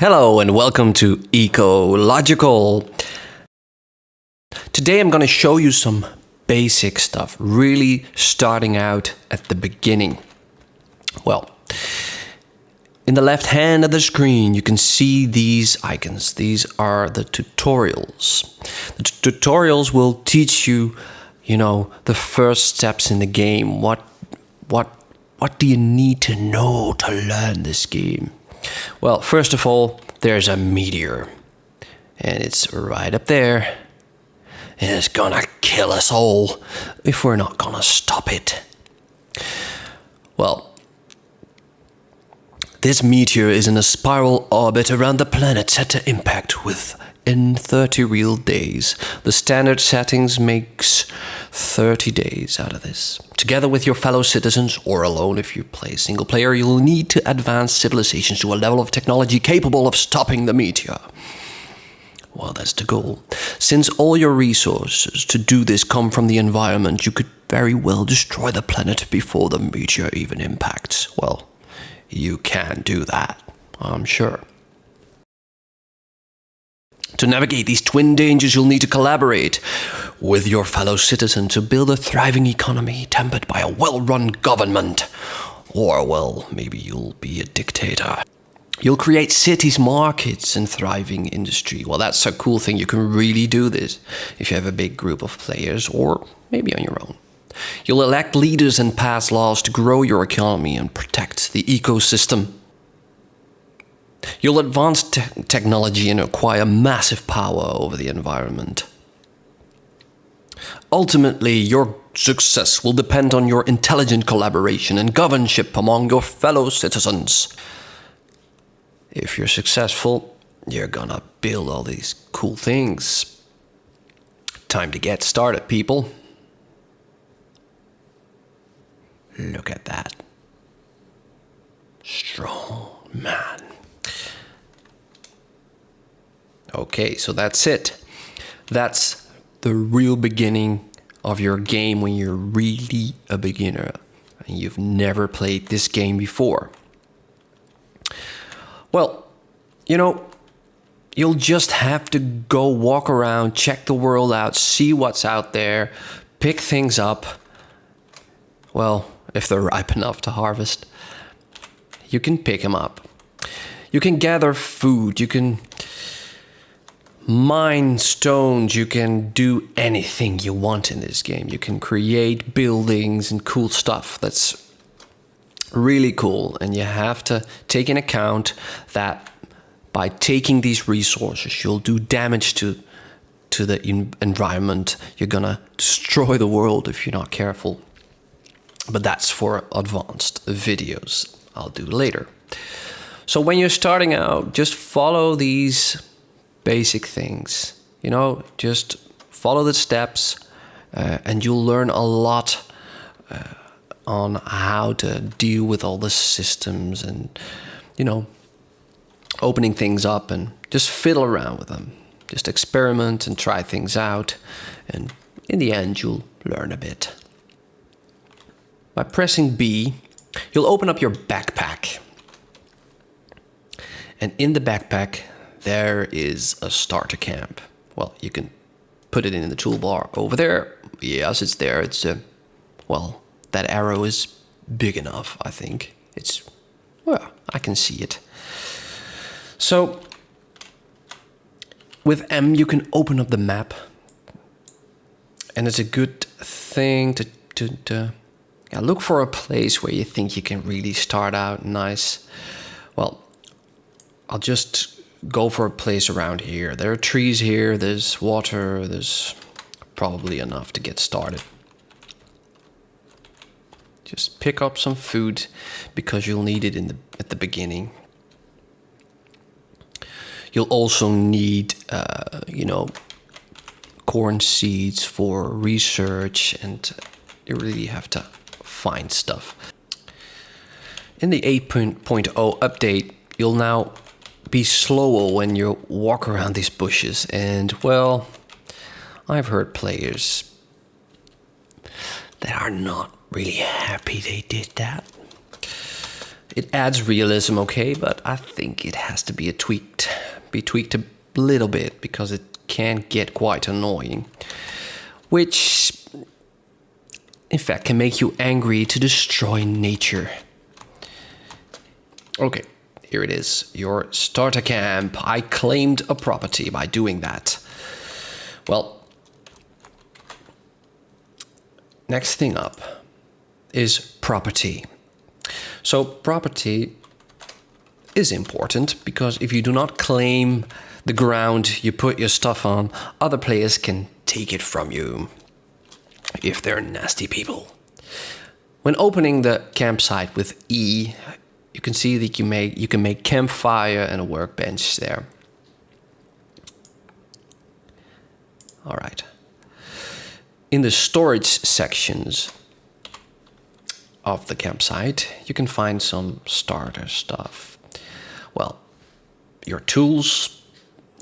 Hello and welcome to Ecological. Today I'm going to show you some basic stuff, really starting out at the beginning. Well, in the left hand of the screen you can see these icons. These are the tutorials. The tutorials will teach you, the first steps in the game. What do you need to know to learn this game? Well, first of all, there's a meteor. And it's right up there. And it's gonna kill us all if we're not gonna stop it. Well, this meteor is in a spiral orbit around the planet set to impact within 30 real days. The standard settings makes 30 days out of this. Together with your fellow citizens, or alone if you play single player, you'll need to advance civilizations to a level of technology capable of stopping the meteor. Well, that's the goal. Since all your resources to do this come from the environment, you could very well destroy the planet before the meteor even impacts. Well, you can do that, I'm sure. To navigate these twin dangers, you'll need to collaborate with your fellow citizen to build a thriving economy tempered by a well-run government. Or, well, maybe you'll be a dictator. You'll create cities, markets, and thriving industry. Well, that's a cool thing. You can really do this if you have a big group of players, or maybe on your own. You'll elect leaders and pass laws to grow your economy and protect the ecosystem. You'll advance technology and acquire massive power over the environment. Ultimately, your success will depend on your intelligent collaboration and governorship among your fellow citizens. If you're successful, you're gonna build all these cool things. Time to get started, people. Look at that. Strong man. Okay, so that's it. That's the real beginning of your game when you're really a beginner and you've never played this game before. Well, you'll just have to go walk around, check the world out, see what's out there, pick things up. Well, if they're ripe enough to harvest, you can pick them up. You can gather food, you can mine stones, you can do anything you want in this game. You can create buildings and cool stuff that's really cool. And you have to take in account that by taking these resources, you'll do damage to the environment. You're gonna destroy the world if you're not careful. But that's for advanced videos I'll do later. So when you're starting out, just follow these basic things. Just follow the steps and you'll learn a lot on how to deal with all the systems and, opening things up and just fiddle around with them. Just experiment and try things out. And in the end, you'll learn a bit. By pressing B, you'll open up your backpack. And in the backpack, there is a starter camp. Well, you can put it in the toolbar over there. Yes, it's there. It's that arrow is big enough, I think. I can see it. So, with M, you can open up the map. And it's a good thing to look for a place where you think you can really start out nice. Well, I'll just go for a place around here. There are trees here, there's water, there's probably enough to get started. Just pick up some food because you'll need it at the beginning. You'll also need, corn seeds for research, and you really have to find stuff. In the 8.0 update, you'll now be slower when you walk around these bushes, and well, I've heard players that are not really happy they did that. It adds realism, okay, but I think it has to be tweaked a little bit because it can get quite annoying, which in fact can make you angry to destroy nature. Okay, here it is, your starter camp. I claimed a property by doing that. Well, next thing up is property. So property is important because if you do not claim the ground you put your stuff on, other players can take it from you if they're nasty people. When opening the campsite with E, you can see that you can make campfire and a workbench there. All right. In the storage sections of the campsite, you can find some starter stuff. Well, your tools,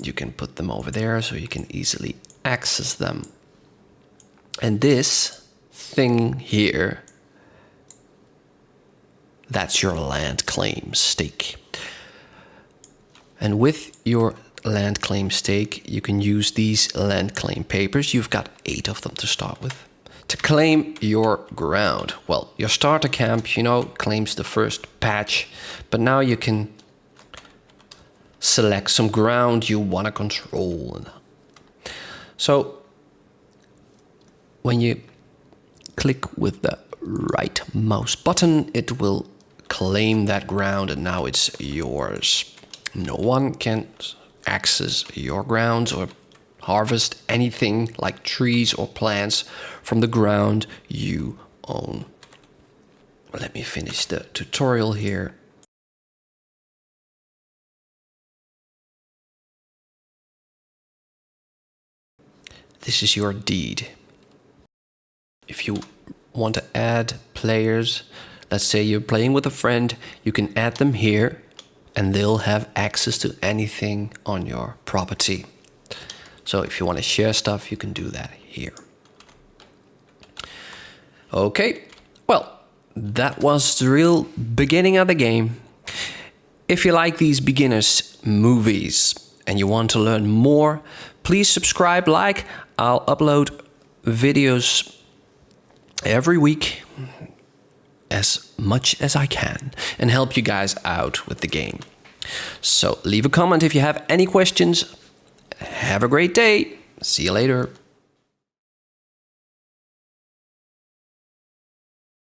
you can put them over there so you can easily access them. And this thing here, that's your land claim stake. And with your land claim stake, you can use these land claim papers. You've got 8 of them to start with. To claim your ground, well, your starter camp, you know, claims the first patch, but now you can select some ground you want to control. So when you click with the right mouse button, it will claim that ground and now it's yours. No one can access your grounds or harvest anything like trees or plants from the ground you own. Let me finish the tutorial here. This is your deed. If you want to add players, let's say you're playing with a friend, you can add them here and they'll have access to anything on your property. So if you want to share stuff, you can do that here. Okay, well, that was the real beginning of the game. If you like these beginners movies and you want to learn more, please subscribe, like. I'll upload videos every week as much as I can and help you guys out with the game. So leave a comment if you have any questions. Have a great day. See you later.